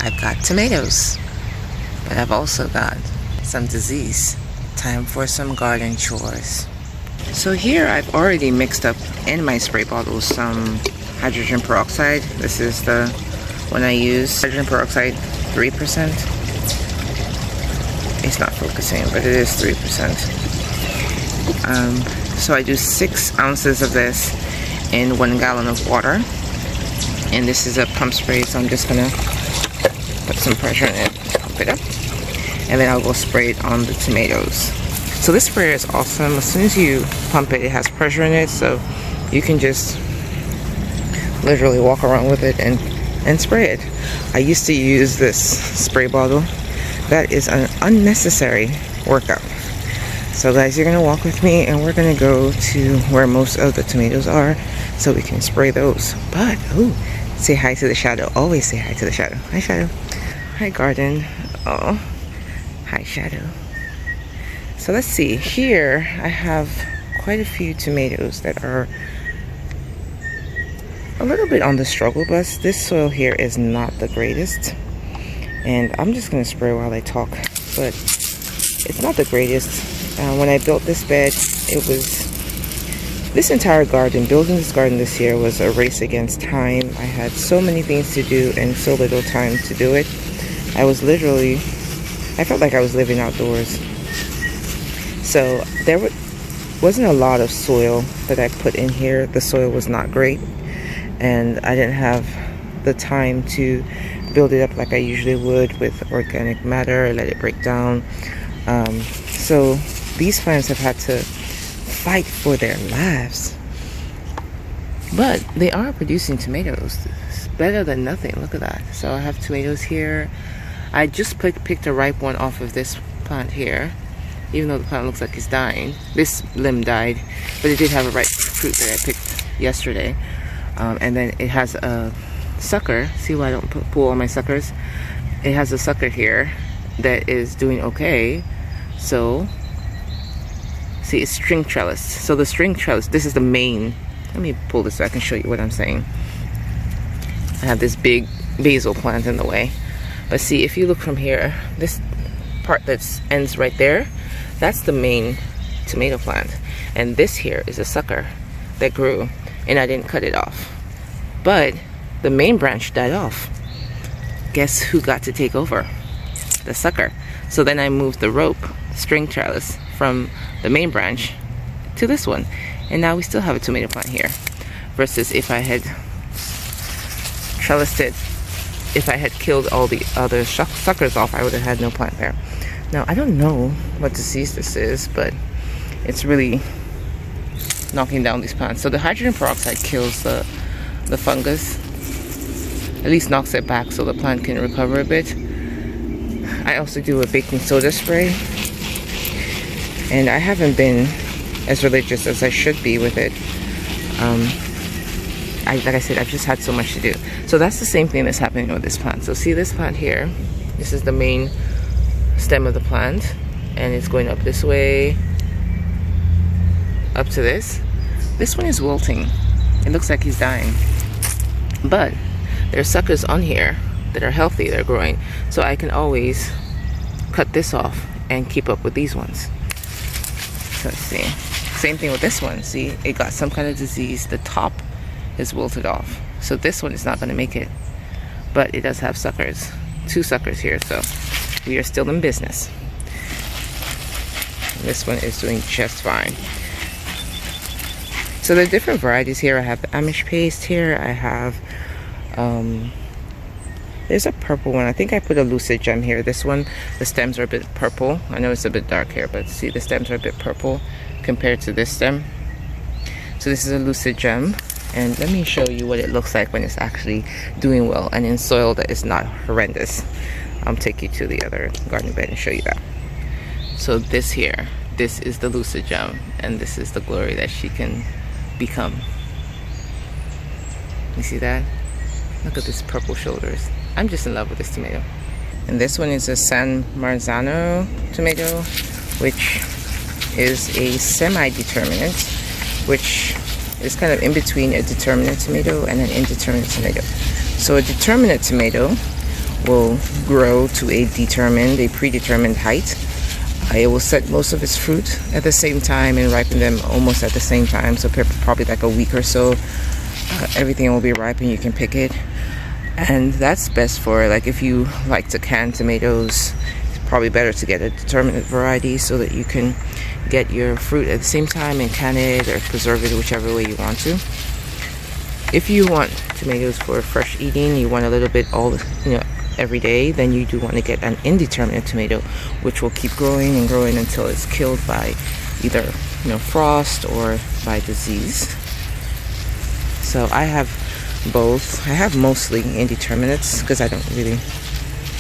I've got tomatoes, but I've also got some disease. Time for some garden chores. So here I've already mixed up in my spray bottle some hydrogen peroxide. This is the one I use. Hydrogen peroxide 3%. It's not focusing, but it is 3%. So I do 6 ounces of this in 1 gallon of water. And this is a pump spray, so I'm just gonna put some pressure in it, pump it up, and then I'll go spray it on the tomatoes. So this sprayer is awesome. As soon as you pump it, it has pressure in it, so you can just literally walk around with it and spray it. I used to use this spray bottle. That is an unnecessary workout. So guys, you're gonna walk with me and we're gonna go to where most of the tomatoes are so we can spray those. But, ooh, say hi to the shadow. Always say hi to the shadow. Hi, shadow. Hi, garden. Oh, hi, shadow. So let's see. Here I have quite a few tomatoes that are a little bit on the struggle bus. This soil here is not the greatest. And I'm just going to spray while I talk. But it's not the greatest. When I built this bed, it was... This entire garden, building this garden this year was a race against time. I had so many things to do and so little time to do it. I was literally... I felt like I was living outdoors. So there wasn't a lot of soil that I put in here. The soil was not great. And I didn't have the time to build it up like I usually would with organic matter, let it break down. So these plants have had to fight for their lives. But they are producing tomatoes. It's better than nothing. Look at that. So I have tomatoes here. I just picked a ripe one off of this plant here. Even though the plant looks like it's dying. This limb died, but it did have a ripe fruit that I picked yesterday. And then it has a sucker. See why I don't pull all my suckers? It has a sucker here that is doing okay. So, see, it's string trellis. So the string trellis, this is the main. Let me pull this so I can show you what I'm saying. I have this big basil plant in the way. But see, if you look from here, this part that ends right there, that's the main tomato plant. And this here is a sucker that grew, and I didn't cut it off. But the main branch died off. Guess who got to take over? The sucker. So then I moved the rope, string trellis, from the main branch to this one. And now we still have a tomato plant here. Versus if I had trellised it, if I had killed all the other suckers off, I would have had no plant there. Now, I don't know what disease this is, but it's really knocking down these plants. So the hydrogen peroxide kills the fungus, at least knocks it back so the plant can recover a bit. I also do a baking soda spray, and I haven't been as religious as I should be with it. Like I said, I've just had so much to do. So that's the same thing that's happening with this plant. So see this plant here? This is the main stem of the plant, and it's going up this way, up to this. This one is wilting. It looks like he's dying. But there's suckers on here that are healthy, they're growing. So I can always cut this off and keep up with these ones. So let's see. Same thing with this one. See, it got some kind of disease. The top is wilted off. So this one is not going to make it. But it does have suckers. 2 suckers here, so we are still in business. This one is doing just fine. So there are different varieties here. I have the Amish paste here. I have, there's a purple one. I think I put a lucid gem here. This one, the stems are a bit purple. I know it's a bit dark here, but see, the stems are a bit purple compared to this stem. So this is a lucid gem. And let me show you what it looks like when it's actually doing well and in soil that is not horrendous. I'll take you to the other garden bed and show you that. So this here, this is the lucid gem, and this is the glory that she can become. You see that? Look at this purple shoulders. I'm just in love with this tomato. And this one is a San Marzano tomato, which is a semi-determinate, which is kind of in between a determinate tomato and an indeterminate tomato. So a determinate tomato will grow to a predetermined height. It will set most of its fruit at the same time and ripen them almost at the same time. So probably like a week or so, everything will be ripe and you can pick it. And that's best for, like, if you like to can tomatoes, it's probably better to get a determinate variety so that you can get your fruit at the same time and can it or preserve it whichever way you want to. If you want tomatoes for fresh eating, you want a little bit every day, then you do want to get an indeterminate tomato, which will keep growing and growing until it's killed by either frost or by disease. So I have both. I have mostly indeterminates because I don't really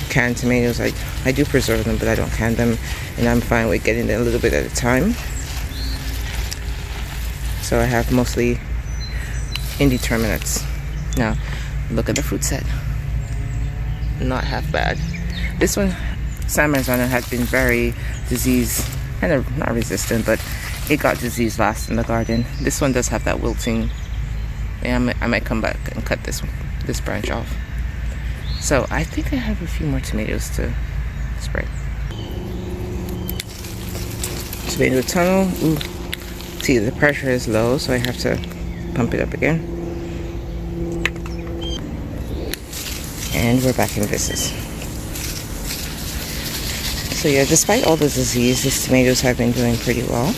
can tomatoes. I do preserve them, but I don't can them, and I'm fine with getting them a little bit at a time. So I have mostly indeterminates. Now look at the fruit set. Not half bad. This one, San Marzano, had been very kind of not resistant, but it got disease last in the garden. This one does have that wilting. And I might come back and cut this branch off. So I think I have a few more tomatoes to spray. Tomato tunnel. Ooh. See, the pressure is low, so I have to pump it up again. And we're back in business. So yeah, despite all the disease, these tomatoes have been doing pretty well.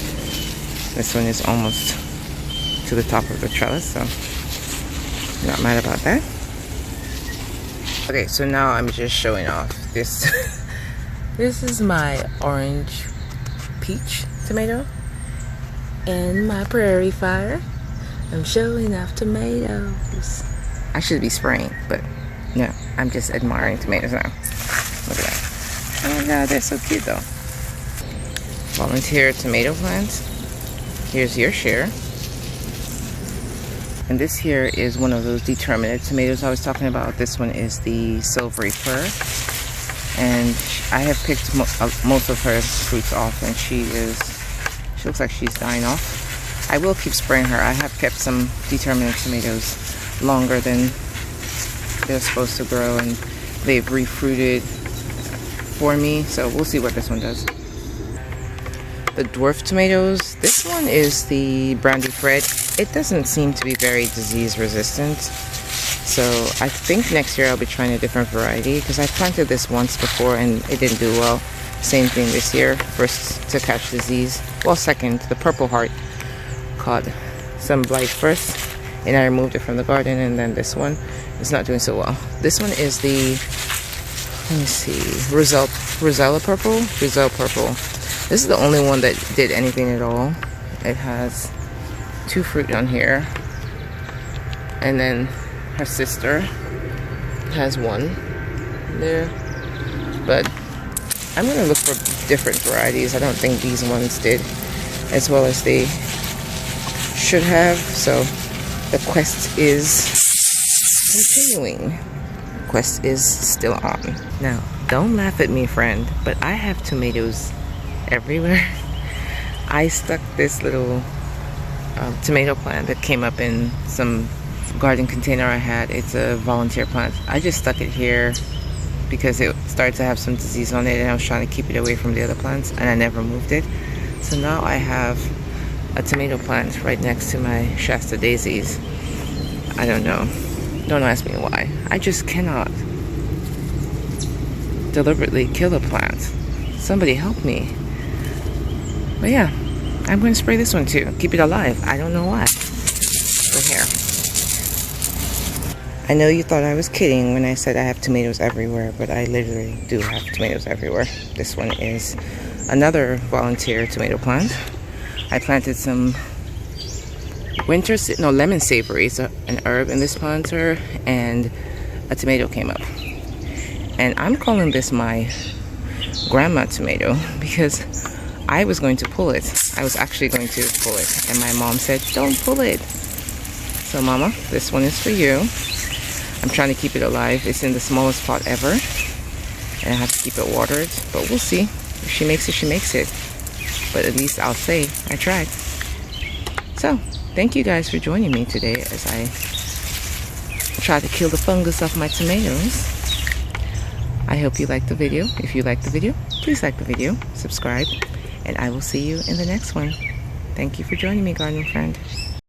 This one is almost to the top of the trellis, so not mad about that. Okay, so now I'm just showing off this. This is my orange peach tomato and my prairie fire. I'm showing off tomatoes. I should be spraying, but no, I'm just admiring tomatoes now. Look at that. Oh my god, they're so cute though. Volunteer tomato plants. Here's your share. And this here is one of those determinate tomatoes I was talking about. This one is the silvery fir. And I have picked most of her fruits off, and she looks like she's dying off. I will keep spraying her. I have kept some determinate tomatoes longer than they're supposed to grow, and they've refruited for me. So we'll see what this one does. The dwarf tomatoes, this one is the brandy Fred. It doesn't seem to be very disease resistant, so I think next year I'll be trying a different variety, because I planted this once before and it didn't do well. Same thing this year. First to catch disease, well, second, the purple heart caught some blight first and I removed it from the garden, and then this one is not doing so well. This one is the, let me see, Rosella purple. This is the only one that did anything at all. It has 2 fruit on here, and then her sister has 1 there. But I'm gonna look for different varieties. I don't think these ones did as well as they should have, so the quest is continuing. The quest is still on. Now, don't laugh at me, friend, but I have tomatoes everywhere. I stuck this little tomato plant that came up in some garden container I had. It's a volunteer plant. I just stuck it here because it started to have some disease on it, and I was trying to keep it away from the other plants, and I never moved it. So now I have a tomato plant right next to my Shasta daisies. I don't know. Don't ask me why. I just cannot deliberately kill a plant. Somebody help me. But yeah, I'm going to spray this one too. Keep it alive. I don't know why. So here. I know you thought I was kidding when I said I have tomatoes everywhere, but I literally do have tomatoes everywhere. This one is another volunteer tomato plant. I planted some lemon savory, it's an herb in this planter, and a tomato came up. And I'm calling this my grandma tomato because I was going to pull it. I was actually going to pull it, and my mom said, don't pull it. So mama, this one is for you. I'm trying to keep it alive. It's in the smallest pot ever, and I have to keep it watered, but we'll see. If she makes it, she makes it. But at least I'll say I tried. So, thank you guys for joining me today as I try to kill the fungus off my tomatoes. I hope you liked the video. If you liked the video, please like the video, subscribe, and I will see you in the next one. Thank you for joining me, garden friend.